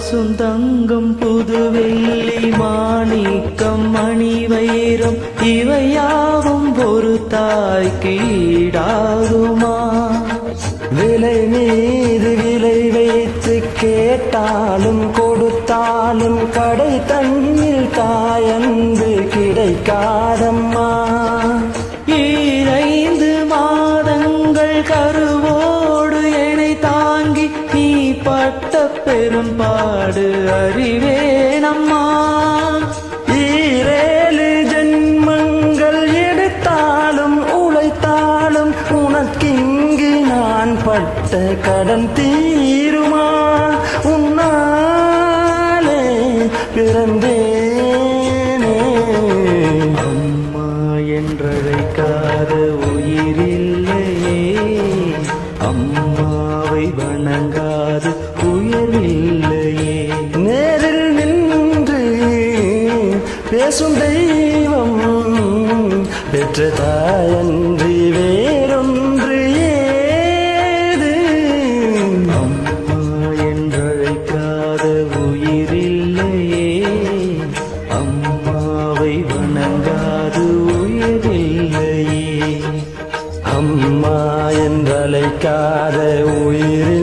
பசுந்தங்கம் புதுவெள்ளி மாணிக்கம் மணி வைரம் இவையாவும் ஒரு தாய்க்கு ஈடாகுமா? விலை மீது விலை வைத்து கேட்டாலும் கொடுத்தாலும் கடை தண்ணில் தாயன்பு கிடைக்காதம்மா. 5 மாதங்கள் கருவோடு என்னை தாங்கி நீ பட்ட பெரும்பாடு அறிவேனம்மா. 7 ஜென்மங்கள் எடுத்தாலும் உழைத்தாலும் உனக்கிங்கு நான் பட்ட கடன் தீருமா? உன்னாலே பிறந்தேனே. அம்மா என்றழைக்காத உயிரில்லையே, அம்மாவை வணங்காத உயர்வில்லையே. நேரில் நின்று பேசும் தெய்வம் பெற்ற தாயன்றி வேறொன்று ஏது? அம்மா என்றழைக்காத உயிரில்லையே, அம்மாவை வணங்காது உயிரில்லையே. அம்மா என்றழைக்காத உயிர்